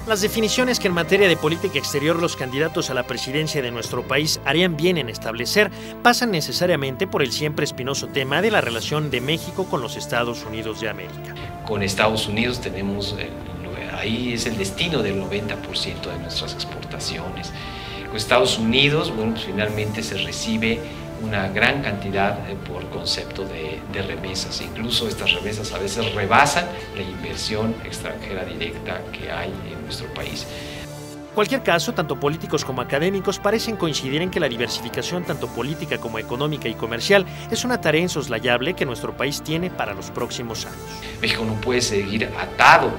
Las definiciones que en materia de política exterior los candidatos a la presidencia de nuestro país harían bien en establecer pasan necesariamente por el siempre espinoso tema de la relación de México con los Estados Unidos de América. Con Estados Unidos tenemos, ahí es el destino del 90% de nuestras exportaciones. Con Estados Unidos, bueno, pues finalmente se recibe una gran cantidad por concepto de remesas. Incluso estas remesas a veces rebasan la inversión extranjera directa que hay en nuestro país. En cualquier caso, tanto políticos como académicos parecen coincidir en que la diversificación tanto política como económica y comercial es una tarea insoslayable que nuestro país tiene para los próximos años. México no puede seguir atado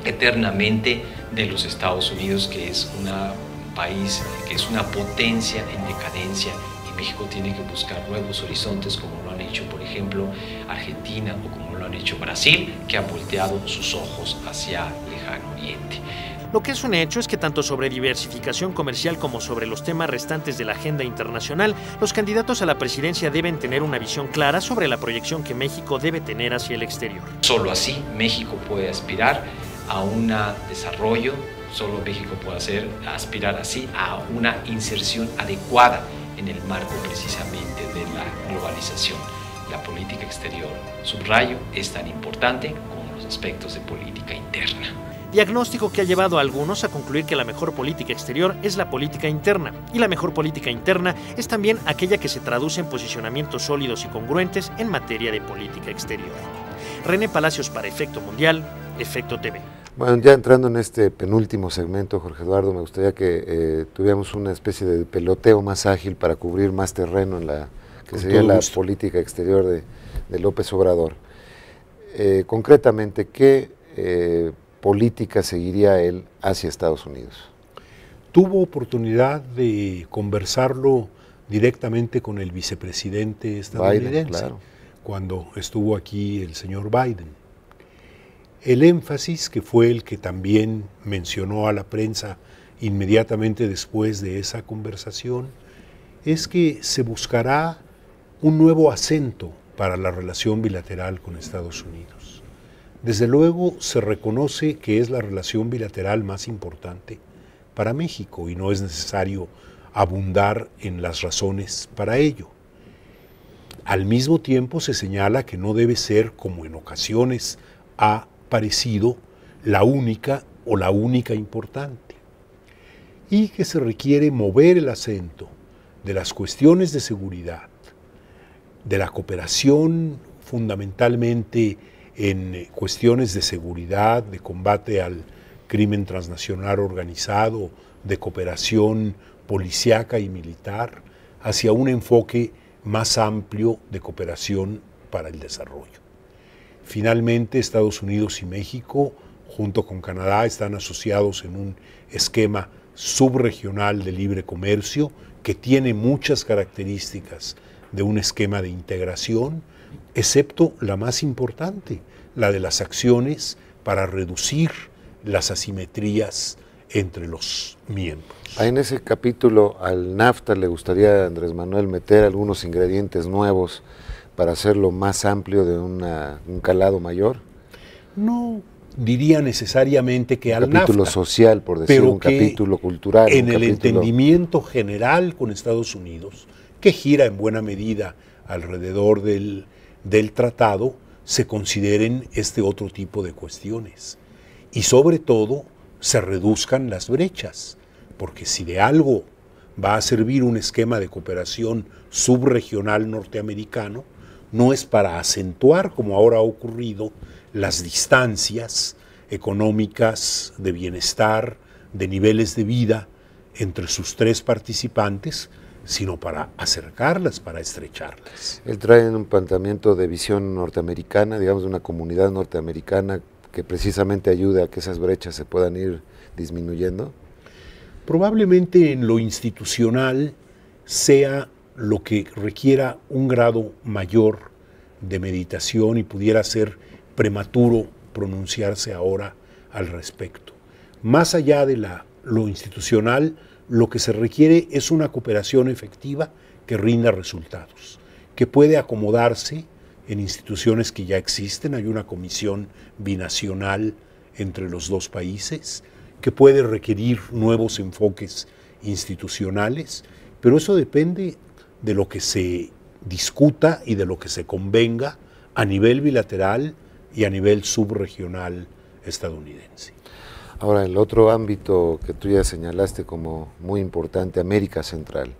eternamente de los Estados Unidos, que es un país, que es una potencia en decadencia. México tiene que buscar nuevos horizontes, como lo han hecho, por ejemplo, Argentina o como lo han hecho Brasil, que han volteado sus ojos hacia el lejano oriente. Lo que es un hecho es que tanto sobre diversificación comercial como sobre los temas restantes de la agenda internacional, los candidatos a la presidencia deben tener una visión clara sobre la proyección que México debe tener hacia el exterior. Solo así México puede aspirar a un desarrollo, solo México puede aspirar así a una inserción adecuada en el marco precisamente de la globalización. La política exterior, subrayo, es tan importante como los aspectos de política interna. Diagnóstico que ha llevado a algunos a concluir que la mejor política exterior es la política interna, y la mejor política interna es también aquella que se traduce en posicionamientos sólidos y congruentes en materia de política exterior. René Palacios para Efecto Mundial, Efecto TV. Bueno, ya entrando en este penúltimo segmento, Jorge Eduardo, me gustaría que tuviéramos una especie de peloteo más ágil para cubrir más terreno en la que sería la política exterior de López Obrador. Concretamente, ¿qué política seguiría él hacia Estados Unidos? Tuvo oportunidad de conversarlo directamente con el vicepresidente estadounidense, Biden, claro, cuando estuvo aquí el señor Biden. El énfasis, que fue el que también mencionó a la prensa inmediatamente después de esa conversación, es que se buscará un nuevo acento para la relación bilateral con Estados Unidos. Desde luego se reconoce que es la relación bilateral más importante para México y no es necesario abundar en las razones para ello. Al mismo tiempo se señala que no debe ser, como en ocasiones ha parecido, la única o la única importante, y que se requiere mover el acento de las cuestiones de seguridad, de la cooperación fundamentalmente en cuestiones de seguridad, de combate al crimen transnacional organizado, de cooperación policíaca y militar, hacia un enfoque más amplio de cooperación para el desarrollo. Finalmente, Estados Unidos y México, junto con Canadá, están asociados en un esquema subregional de libre comercio que tiene muchas características de un esquema de integración, excepto la más importante, la de las acciones para reducir las asimetrías entre los miembros. En ese capítulo al NAFTA le gustaría a Andrés Manuel meter algunos ingredientes nuevos para hacerlo más amplio, de un calado mayor. No diría necesariamente que al NAFTA. Un capítulo social, por decir, un capítulo cultural. En el entendimiento general con Estados Unidos, que gira en buena medida alrededor del tratado, se consideren este otro tipo de cuestiones. Y sobre todo, se reduzcan las brechas, porque si de algo va a servir un esquema de cooperación subregional norteamericano, no es para acentuar, como ahora ha ocurrido, las distancias económicas, de bienestar, de niveles de vida entre sus tres participantes, sino para acercarlas, para estrecharlas. Él trae un planteamiento de visión norteamericana, digamos, de una comunidad norteamericana que precisamente ayude a que esas brechas se puedan ir disminuyendo. Probablemente en lo institucional sea lo que requiera un grado mayor de meditación y pudiera ser prematuro pronunciarse ahora al respecto. Más allá de lo institucional, lo que se requiere es una cooperación efectiva que rinda resultados, que puede acomodarse en instituciones que ya existen. Hay una comisión binacional entre los dos países que puede requerir nuevos enfoques institucionales, pero eso depende de lo que se discuta y de lo que se convenga a nivel bilateral y a nivel subregional estadounidense. Ahora, el otro ámbito que tú ya señalaste como muy importante, América Central.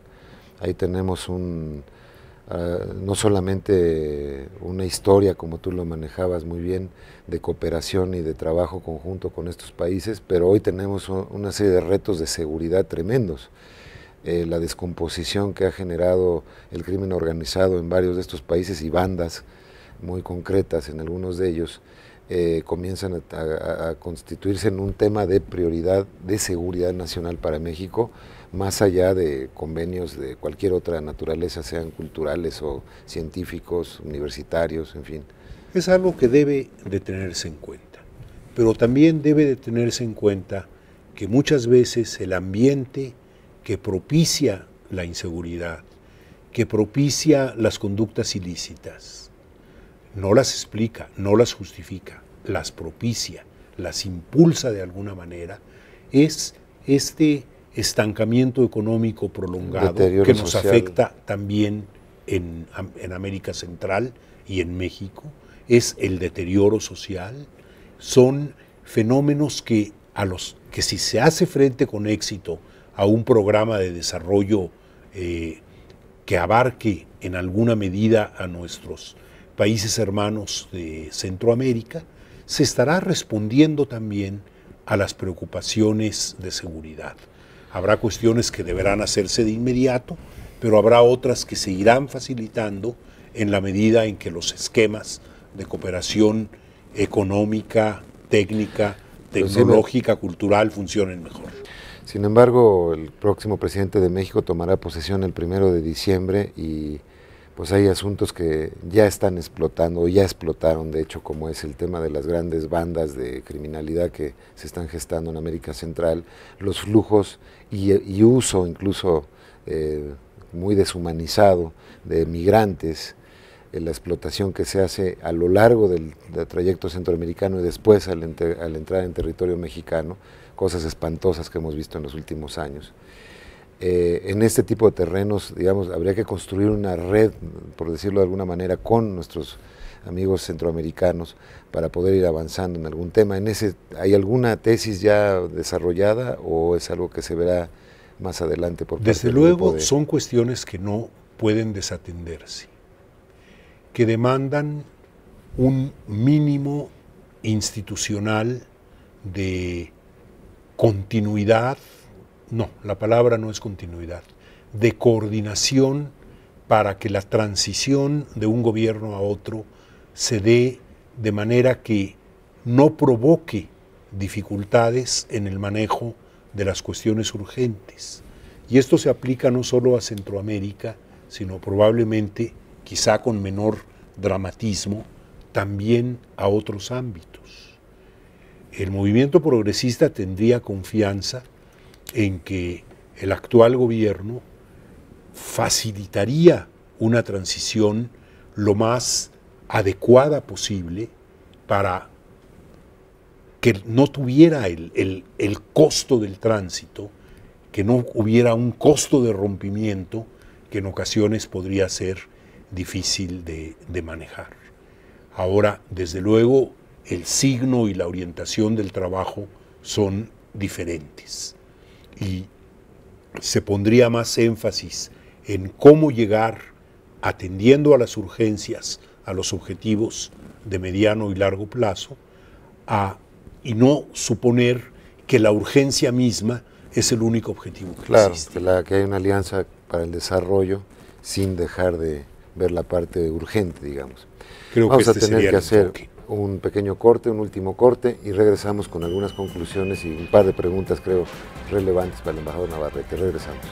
Ahí tenemos no solamente una historia, como tú lo manejabas muy bien, de cooperación y de trabajo conjunto con estos países, pero hoy tenemos una serie de retos de seguridad tremendos. La descomposición que ha generado el crimen organizado en varios de estos países y bandas muy concretas en algunos de ellos, comienzan a constituirse en un tema de prioridad de seguridad nacional para México, más allá de convenios de cualquier otra naturaleza, sean culturales o científicos, universitarios, en fin. Es algo que debe de tenerse en cuenta, pero también debe de tenerse en cuenta que muchas veces el ambiente que propicia la inseguridad, que propicia las conductas ilícitas, no las explica, no las justifica, las propicia, las impulsa de alguna manera, es este estancamiento económico prolongado que nos afecta también en América Central y en México, es el deterioro social, son fenómenos que si se hace frente con éxito a un programa de desarrollo que abarque en alguna medida a nuestros países hermanos de Centroamérica, se estará respondiendo también a las preocupaciones de seguridad. Habrá cuestiones que deberán hacerse de inmediato, pero habrá otras que se irán facilitando en la medida en que los esquemas de cooperación económica, técnica, tecnológica, cultural funcionen mejor. Sin embargo, el próximo presidente de México tomará posesión el 1 de diciembre y pues hay asuntos que ya están explotando, o ya explotaron de hecho, como es el tema de las grandes bandas de criminalidad que se están gestando en América Central, los flujos y uso incluso muy deshumanizado de migrantes, la explotación que se hace a lo largo del trayecto centroamericano y después al entrar en territorio mexicano, cosas espantosas que hemos visto en los últimos años. En este tipo de terrenos, digamos, habría que construir una red, por decirlo de alguna manera, con nuestros amigos centroamericanos para poder ir avanzando en algún tema. ¿Hay alguna tesis ya desarrollada o es algo que se verá más adelante por parte Desde luego son cuestiones que no pueden desatenderse, que demandan un mínimo institucional de continuidad. No, la palabra no es continuidad, de coordinación para que la transición de un gobierno a otro se dé de manera que no provoque dificultades en el manejo de las cuestiones urgentes. Y esto se aplica no solo a Centroamérica, sino probablemente, quizá con menor dramatismo, también a otros ámbitos. El movimiento progresista tendría confianza en que el actual gobierno facilitaría una transición lo más adecuada posible para que no tuviera el costo del tránsito, que no hubiera un costo de rompimiento que en ocasiones podría ser difícil de manejar. Ahora, desde luego, el signo y la orientación del trabajo son diferentes. Y se pondría más énfasis en cómo llegar, atendiendo a las urgencias, a los objetivos de mediano y largo plazo, y no suponer que la urgencia misma es el único objetivo que existe. Claro, que hay una alianza para el desarrollo sin dejar de ver la parte urgente, digamos. Creo Vamos que a tener que hacer un pequeño corte, un último corte, y regresamos con algunas conclusiones y un par de preguntas, creo, relevantes para el embajador Navarrete. Regresamos.